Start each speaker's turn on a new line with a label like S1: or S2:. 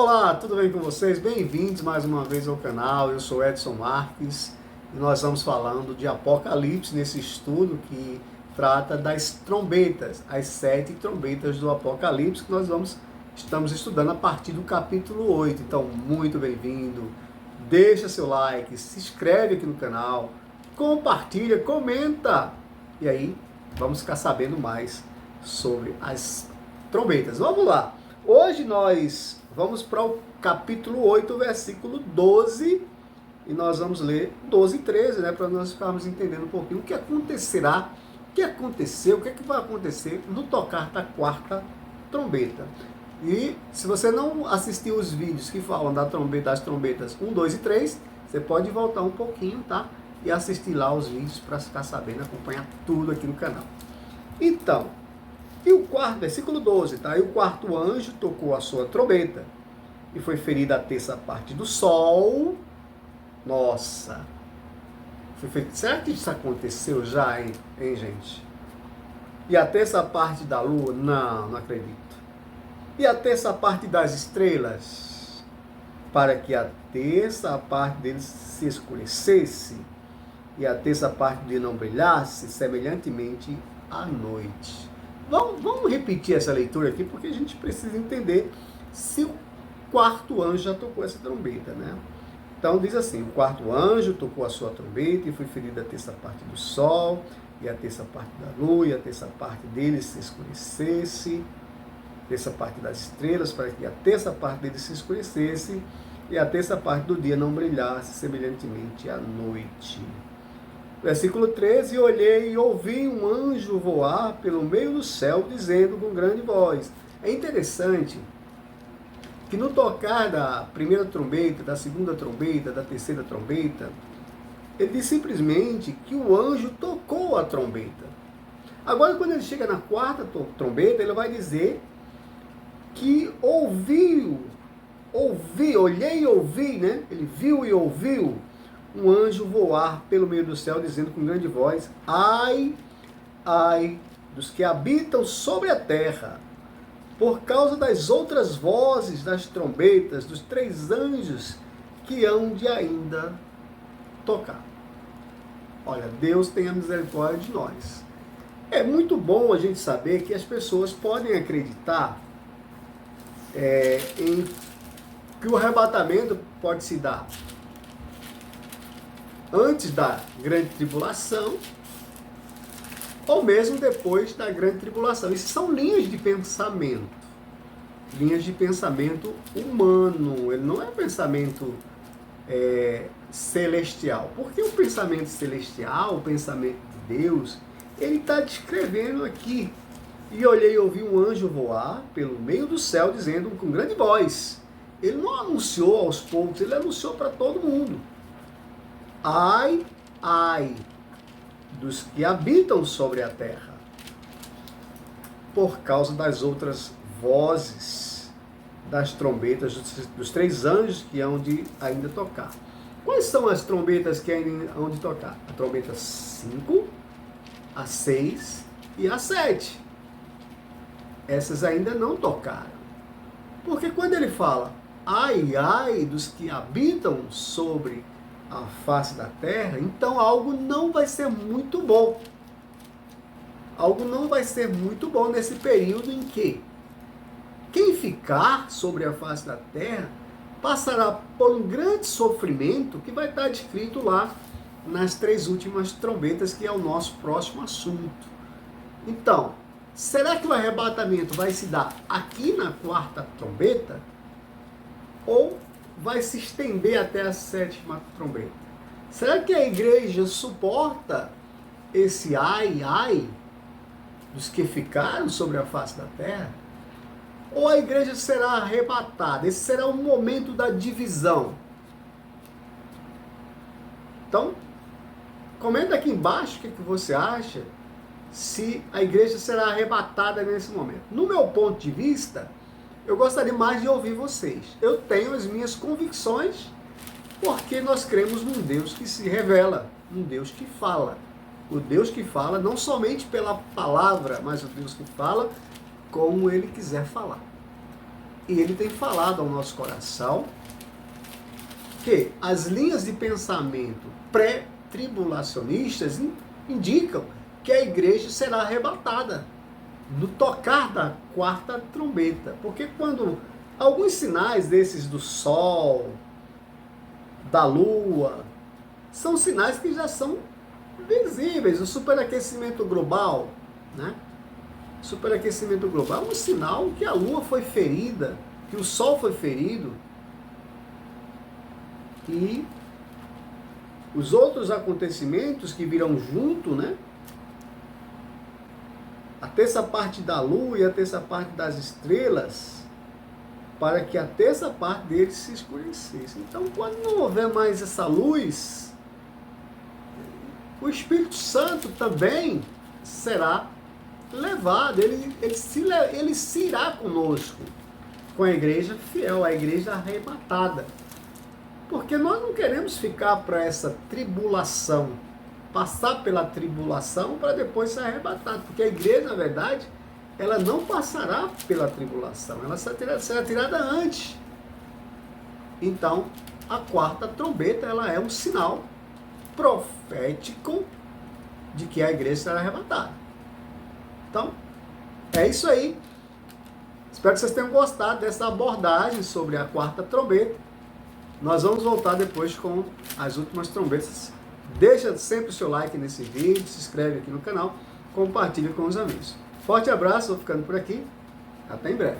S1: Olá, tudo bem com vocês? Bem-vindos mais uma vez ao canal. Eu sou Edson Marques e nós vamos falando de Apocalipse nesse estudo que trata das trombetas, as 7 trombetas do Apocalipse que estamos estudando a partir do capítulo 8. Então, muito bem-vindo. Deixa seu like, se inscreve aqui no canal, compartilha, comenta. E aí, vamos ficar sabendo mais sobre as trombetas. Vamos lá. Hoje nós vamos para o capítulo 8, versículo 12, e nós vamos ler 12 e 13, para nós ficarmos entendendo um pouquinho o que acontecerá, o que aconteceu, o que vai acontecer no tocar da quarta trombeta. E se você não assistiu os vídeos que falam das trombetas 1, 2 e 3, você pode voltar um pouquinho, tá? E assistir lá os vídeos para ficar sabendo, acompanhar tudo aqui no canal. Então, e o quarto, versículo 12, tá? E o quarto anjo tocou a sua trombeta, e foi ferida a terça parte do sol. Nossa! Será que isso aconteceu já, hein, gente? E a terça parte da lua? Não acredito. E a terça parte das estrelas? Para que a terça parte deles se escurecesse, e a terça parte dele não brilhasse, semelhantemente à noite. Vamos repetir essa leitura aqui, porque a gente precisa entender se o quarto anjo já tocou essa trombeta, né? Então diz assim: o quarto anjo tocou a sua trombeta, e foi ferida a terça parte do sol, e a terça parte da lua, e a terça parte deles se escurecesse, a terça parte das estrelas, para que a terça parte deles se escurecesse, e a terça parte do dia não brilhasse, semelhantemente à noite. Versículo 13, olhei e ouvi um anjo voar pelo meio do céu, dizendo com grande voz. É interessante que no tocar da primeira trombeta, da segunda trombeta, da terceira trombeta, ele diz simplesmente que o anjo tocou a trombeta. Agora, quando ele chega na quarta trombeta, ele vai dizer que olhei e ouvi, né? Ele viu e ouviu um anjo voar pelo meio do céu, dizendo com grande voz: ai, ai dos que habitam sobre a terra, por causa das outras vozes das trombetas dos 3 anjos que hão de ainda tocar. Olha, Deus tenha misericórdia de nós. É muito bom a gente saber que as pessoas podem acreditar em que o arrebatamento pode se dar antes da grande tribulação, ou mesmo depois da grande tribulação. Isso são linhas de pensamento humano. Ele não é pensamento celestial, porque o pensamento celestial, o pensamento de Deus, ele está descrevendo aqui: e olhei e ouvi um anjo voar pelo meio do céu, dizendo com grande voz. Ele não anunciou aos poucos, ele anunciou para todo mundo: ai, ai dos que habitam sobre a terra, por causa das outras vozes das trombetas dos 3 anjos que hão de ainda tocar. Quais são as trombetas que ainda hão de tocar? A trombeta 5, a 6 e a 7. Essas ainda não tocaram. Porque quando ele fala ai, ai dos que habitam sobre a face da terra, então algo não vai ser muito bom. Algo não vai ser muito bom nesse período em que quem ficar sobre a face da terra passará por um grande sofrimento que vai estar descrito lá nas 3 últimas trombetas, que é o nosso próximo assunto. Então, será que o arrebatamento vai se dar aqui na quarta trombeta? Ou vai se estender até a 7ª trombeta? Será que a igreja suporta esse ai, ai dos que ficaram sobre a face da terra? Ou a igreja será arrebatada? Esse será o momento da divisão. Então, comenta aqui embaixo o que você acha, se a igreja será arrebatada nesse momento. No meu ponto de vista, eu gostaria mais de ouvir vocês. Eu tenho as minhas convicções, porque nós cremos num Deus que se revela, um Deus que fala. O Deus que fala não somente pela palavra, mas o Deus que fala como Ele quiser falar. E ele tem falado ao nosso coração que as linhas de pensamento pré-tribulacionistas indicam que a igreja será arrebatada no tocar da quarta trombeta. Porque quando alguns sinais desses do sol, da lua, são sinais que já são visíveis. O superaquecimento global, né? Superaquecimento global é um sinal que a lua foi ferida, que o sol foi ferido, e os outros acontecimentos que virão junto, né? A terça parte da lua e a terça parte das estrelas, para que a terça parte deles se escurecesse. Então, quando não houver mais essa luz, o Espírito Santo também será levado, ele se irá conosco, com a igreja fiel, a igreja arrebatada. Porque nós não queremos ficar para essa tribulação, passar pela tribulação para depois ser arrebatado. Porque a igreja, na verdade, ela não passará pela tribulação, ela será tirada antes. Então, a quarta trombeta, ela é um sinal profético de que a igreja será arrebatada. Então, é isso aí. Espero que vocês tenham gostado dessa abordagem sobre a quarta trombeta. Nós vamos voltar depois com as últimas trombetas. Deixa sempre o seu like nesse vídeo, se inscreve aqui no canal, compartilhe com os amigos. Forte abraço, vou ficando por aqui. Até em breve.